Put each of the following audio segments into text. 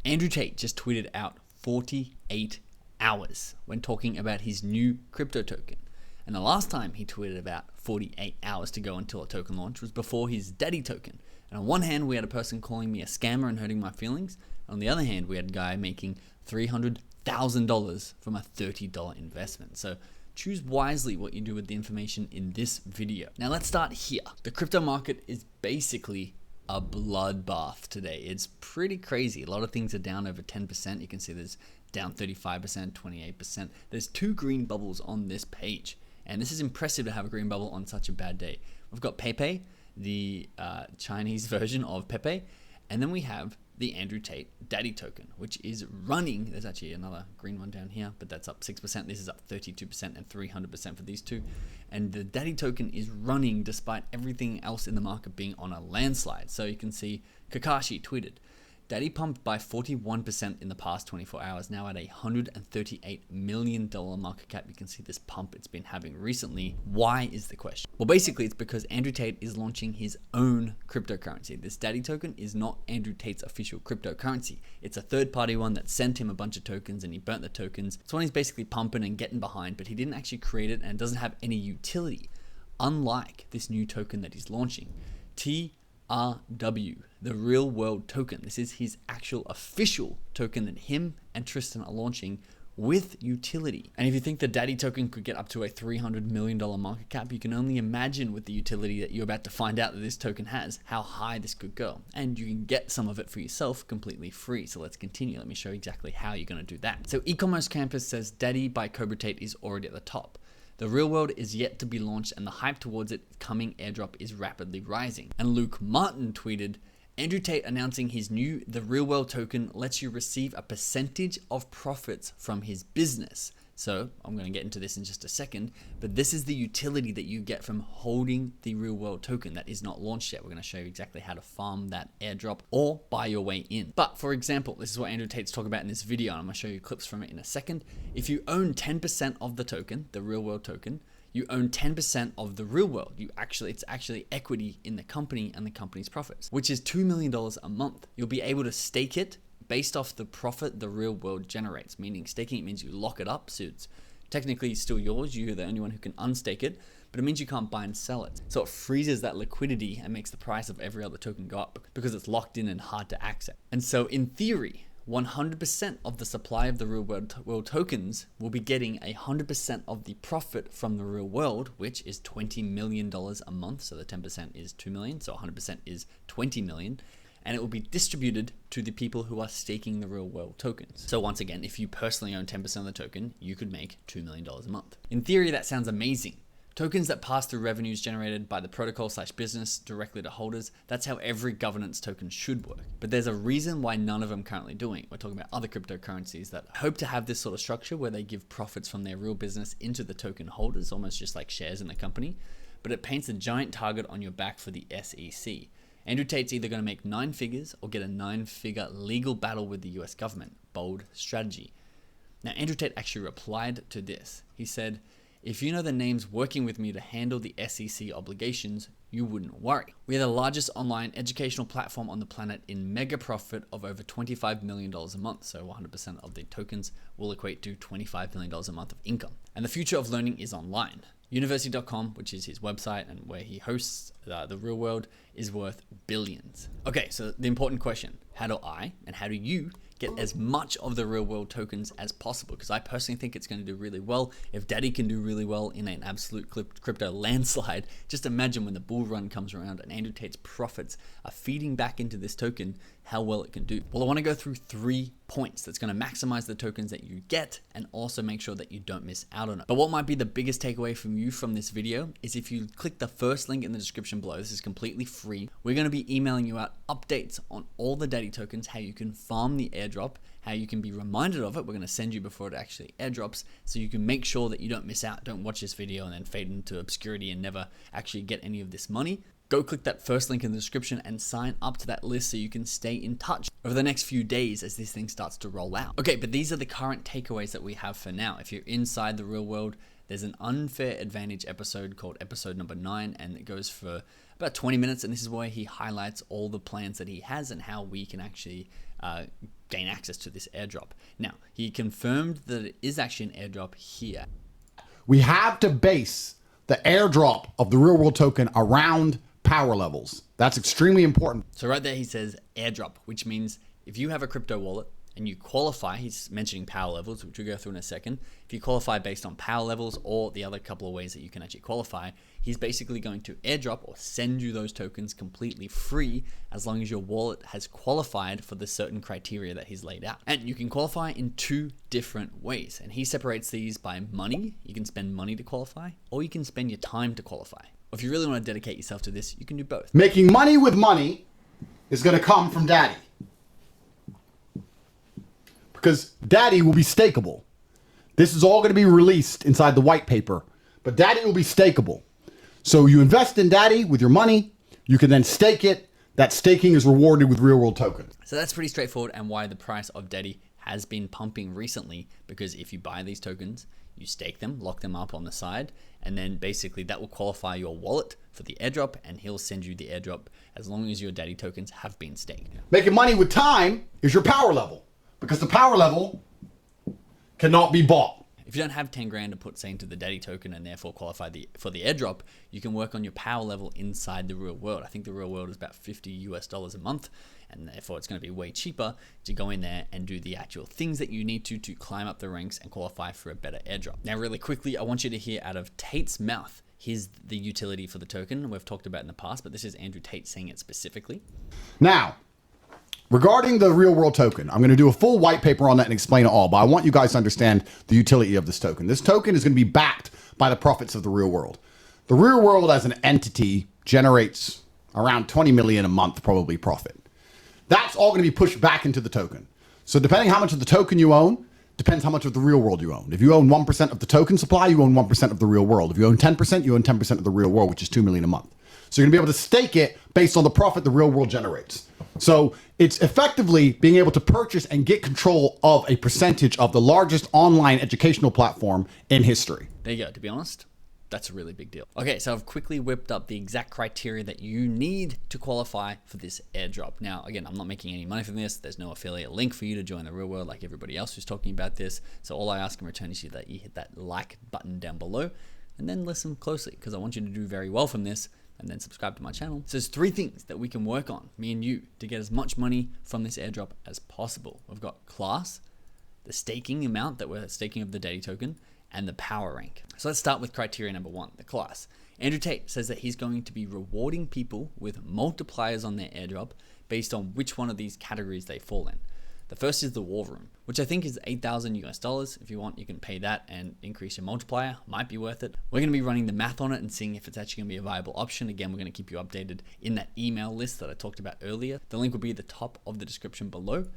Andrew Tate just tweeted out 48 hours when talking about his new crypto token. And the last time he tweeted about 48 hours to go until a token launch was before his daddy token. And on one hand, we had a person calling me a scammer and hurting my feelings. On the other hand, we had a guy making $300,000 from a $30 investment. So choose wisely what you do with the information in this video. Now let's start here. The crypto market is basically a bloodbath today. It's pretty crazy. A lot of things are down over 10%. You can see there's down 35%, 28%. There's 2 green bubbles on this page. And this is impressive to have a green bubble on such a bad day. We've got Pepe, the Chinese version of Pepe. And then we have the Andrew Tate Daddy token, which is running. There's actually another green one down here, but that's up 6%. This is up 32% and 300% for these two. And the Daddy token is running despite everything else in the market being on a landslide. So you can see Kakashi tweeted, Daddy pumped by 41% in the past 24 hours, now at a $138 million market cap. You can see this pump it's been having recently. Why is the question? Well, basically it's because Andrew Tate is launching his own cryptocurrency. This Daddy token is not Andrew Tate's official cryptocurrency. It's a third-party one that sent him a bunch of tokens and he burnt the tokens. It's one he's basically pumping and getting behind, but he didn't actually create it and it doesn't have any utility. Unlike this new token that he's launching, TRW, the real world token. This is his actual official token that him and Tristan are launching with utility. And if you think the Daddy token could get up to a $300 million market cap, you can only imagine with the utility that you're about to find out that this token has, how high this could go. And you can get some of it for yourself completely free. So let's continue. Let me show you exactly how you're going to do that. So e-commerce campus says Daddy by Cobra Tate is already at the top. The real world is yet to be launched and the hype towards it coming airdrop is rapidly rising. And Luke Martin tweeted, Andrew Tate announcing his new The Real World token lets you receive a percentage of profits from his business. So I'm going to get into this in just a second, but this is the utility that you get from holding the Real World token that is not launched yet. We're going to show you exactly how to farm that airdrop or buy your way in. But for example, this is what Andrew Tate's talking about in this video, and I'm going to show you clips from it in a second. If you own 10% of the token, the Real World token, you own 10% of the real world. It's actually equity in the company and the company's profits, which is $2 million a month. You'll be able to stake it based off the profit the real world generates, meaning staking it means you lock it up, so it's technically still yours. You're the only one who can unstake it, but it means you can't buy and sell it. So it freezes that liquidity and makes the price of every other token go up because it's locked in and hard to access. And so in theory, 100% of the supply of the real world tokens will be getting 100% of the profit from the real world, which is $20 million a month. So the 10% is 2 million. So 100% is 20 million. And it will be distributed to the people who are staking the real world tokens. So once again, if you personally own 10% of the token, you could make $2 million a month. In theory, that sounds amazing. Tokens that pass through revenues generated by the protocol/business directly to holders, that's how every governance token should work. But there's a reason why none of them currently doing it. We're talking about other cryptocurrencies that hope to have this sort of structure where they give profits from their real business into the token holders, almost just like shares in the company. But it paints a giant target on your back for the SEC. Andrew Tate's either going to make 9 figures or get a 9-figure legal battle with the US government. Bold strategy. Now, Andrew Tate actually replied to this. He said, if you know the names working with me to handle the SEC obligations, you wouldn't worry. We are the largest online educational platform on the planet in mega profit of over $25 million a month. So 100% of the tokens will equate to $25 million a month of income. And the future of learning is online. University.com, which is his website and where he hosts the real world, is worth billions. Okay, so the important question, how do I and how do you get as much of the real world tokens as possible? Because I personally think it's going to do really well. If Daddy can do really well in an absolute crypto landslide, just imagine when the bull run comes around and Andrew Tate's profits are feeding back into this token, how well it can do. Well, I want to go through 3 points that's going to maximize the tokens that you get and also make sure that you don't miss out on it. But what might be the biggest takeaway from you from this video is if you click the first link in the description below, this is completely free. We're going to be emailing you out updates on all the Daddy tokens, how you can farm the airdrop, how you can be reminded of it. We're going to send you before it actually airdrops so you can make sure that you don't miss out. Don't watch this video and then fade into obscurity and never actually get any of this money. Go click that first link in the description and sign up to that list so you can stay in touch over the next few days as this thing starts to roll out. Okay, but these are the current takeaways that we have for now. If you're inside the real world, there's an unfair advantage episode called episode number 9, and it goes for about 20 minutes, and this is where he highlights all the plans that he has and how we can actually gain access to this airdrop. Now, he confirmed that it is actually an airdrop here. We have to base the airdrop of the real world token around power levels. That's extremely important. So right there he says airdrop, which means if you have a crypto wallet and you qualify, he's mentioning power levels, which we'll go through in a second. If you qualify based on power levels or the other couple of ways that you can actually qualify, he's basically going to airdrop or send you those tokens completely free as long as your wallet has qualified for the certain criteria that he's laid out. And you can qualify in 2 different ways. And he separates these by money. You can spend money to qualify, or you can spend your time to qualify. Or if you really want to dedicate yourself to this, you can do both. Making money with money is going to come from Daddy. Because Daddy will be stakeable. This is all going to be released inside the white paper, but Daddy will be stakeable. So you invest in Daddy with your money, you can then stake it. That staking is rewarded with real world tokens. So that's pretty straightforward, and why the price of Daddy has been pumping recently, because if you buy these tokens, you stake them, lock them up on the side, and then basically that will qualify your wallet for the airdrop, and he'll send you the airdrop as long as your Daddy tokens have been staked. Making money with time is your power level, because the power level cannot be bought. If you don't have 10 grand to put, say, into the Daddy token and therefore qualify for the airdrop, you can work on your power level inside the real world. I think the real world is about $50 a month, and therefore it's going to be way cheaper to go in there and do the actual things that you need to climb up the ranks and qualify for a better airdrop. Now, really quickly, I want you to hear out of Tate's mouth. Here's the utility for the token we've talked about in the past, but this is Andrew Tate saying it specifically. Now, regarding the real world token, I'm going to do a full white paper on that and explain it all, but I want you guys to understand the utility of this token. This token is going to be backed by the profits of the real world. The real world as an entity generates around 20 million a month, probably profit. That's all going to be pushed back into the token. So depending how much of the token you own, depends how much of the real world you own. If you own 1% of the token supply, you own 1% of the real world. If you own 10%, you own 10% of the real world, which is 2 million a month. So you're going to be able to stake it based on the profit the real world generates. So it's effectively being able to purchase and get control of a percentage of the largest online educational platform in history. There you go. To be honest, that's a really big deal. Okay, so I've quickly whipped up the exact criteria that you need to qualify for this airdrop. Now, again, I'm not making any money from this. There's no affiliate link for you to join the real world like everybody else who's talking about this. So all I ask in return is that you hit that like button down below and then listen closely, because I want you to do very well from this, and then subscribe to my channel. So there's 3 things that we can work on, me and you, to get as much money from this airdrop as possible. We've got class, the staking amount that we're staking of the Daddy token, and the power rank. So let's start with criteria number 1, the class. Andrew Tate says that he's going to be rewarding people with multipliers on their airdrop based on which one of these categories they fall in. The first is the war room, which I think is $8,000 If you want, you can pay that and increase your multiplier. Might be worth it. We're going to be running the math on it and seeing if it's actually going to be a viable option. Again, we're going to keep you updated in that email list that I talked about earlier. The link will be at the top of the description below.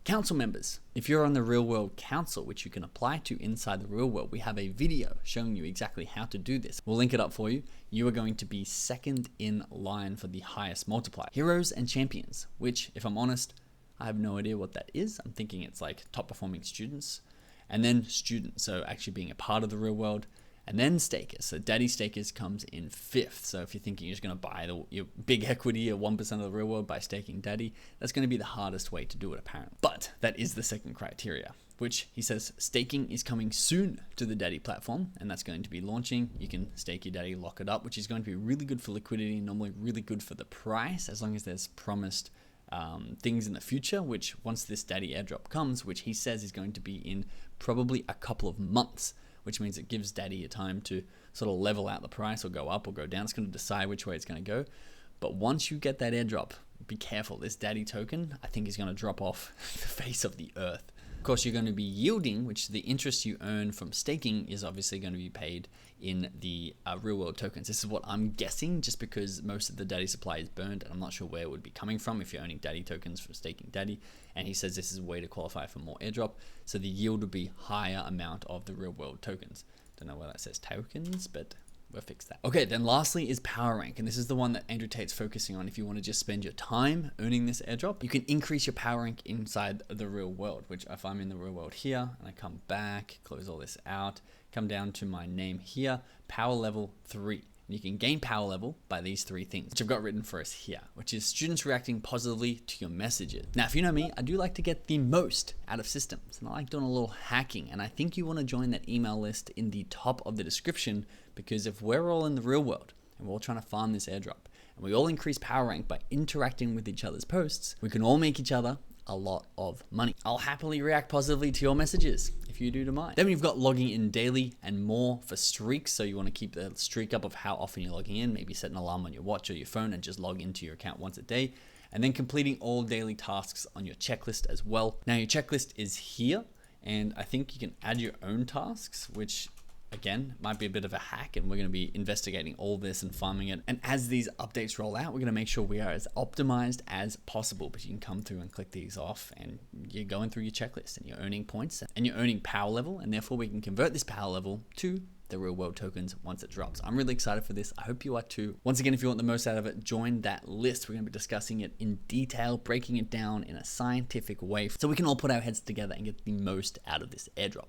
Council members. If you're on the Real World Council, which you can apply to inside the real world, we have a video showing you exactly how to do this. We'll link it up for you. You are going to be second in line for the highest multiplier. Heroes and champions, which, if I'm honest, I have no idea what that is. I'm thinking it's like top performing students, and then students, so actually being a part of the real world, and then stakers. So Daddy stakers comes in 5th. So if you're thinking you're just going to buy your big equity or 1% of the real world by staking Daddy, that's going to be the hardest way to do it apparently. But that is the second criteria, which he says staking is coming soon to the Daddy platform, and that's going to be launching. You can stake your Daddy, lock it up, which is going to be really good for liquidity, normally really good for the price, as long as there's promised things in the future, which once this Daddy airdrop comes, which he says is going to be in probably a couple of months, which means it gives Daddy a time to sort of level out the price or go up or go down. It's going to decide which way it's going to go. But once you get that airdrop, be careful. This Daddy token, I think, is going to drop off the face of the earth. Of course, you're going to be yielding, which the interest you earn from staking is obviously going to be paid in the real world tokens. This is what I'm guessing, just because most of the Daddy supply is burned, and I'm not sure where it would be coming from if you're owning Daddy tokens for staking Daddy. And he says this is a way to qualify for more airdrop, so the yield would be higher amount of the real world tokens. Don't know why that says tokens, but we'll fix that. Okay, then lastly is power rank, and this is the one that Andrew Tate's focusing on. If you want to just spend your time earning this airdrop, you can increase your power rank inside the real world, which if I'm in the real world here and I come back, close all this out, come down to my name here, power level 3. And you can gain power level by these 3 things, which I've got written for us here, which is students reacting positively to your messages. Now, if you know me, I do like to get the most out of systems, and I like doing a little hacking, and I think you want to join that email list in the top of the description, because if we're all in the real world and we're all trying to farm this airdrop, and we all increase power rank by interacting with each other's posts, we can all make each other a lot of money. I'll happily react positively to your messages if you do to mine. Then we've got logging in daily and more for streaks. So you want to keep the streak up of how often you're logging in. Maybe set an alarm on your watch or your phone and just log into your account once a day. And then completing all daily tasks on your checklist as well. Now your checklist is here, and I think you can add your own tasks, which again, might be a bit of a hack, and we're going to be investigating all this and farming it. And as these updates roll out, we're going to make sure we are as optimized as possible. But you can come through and click these off, and you're going through your checklist, and you're earning points, and you're earning power level, and therefore we can convert this power level to the real world tokens once it drops. I'm really excited for this. I hope you are too. Once again, if you want the most out of it, join that list. We're going to be discussing it in detail, breaking it down in a scientific way, so we can all put our heads together and get the most out of this airdrop.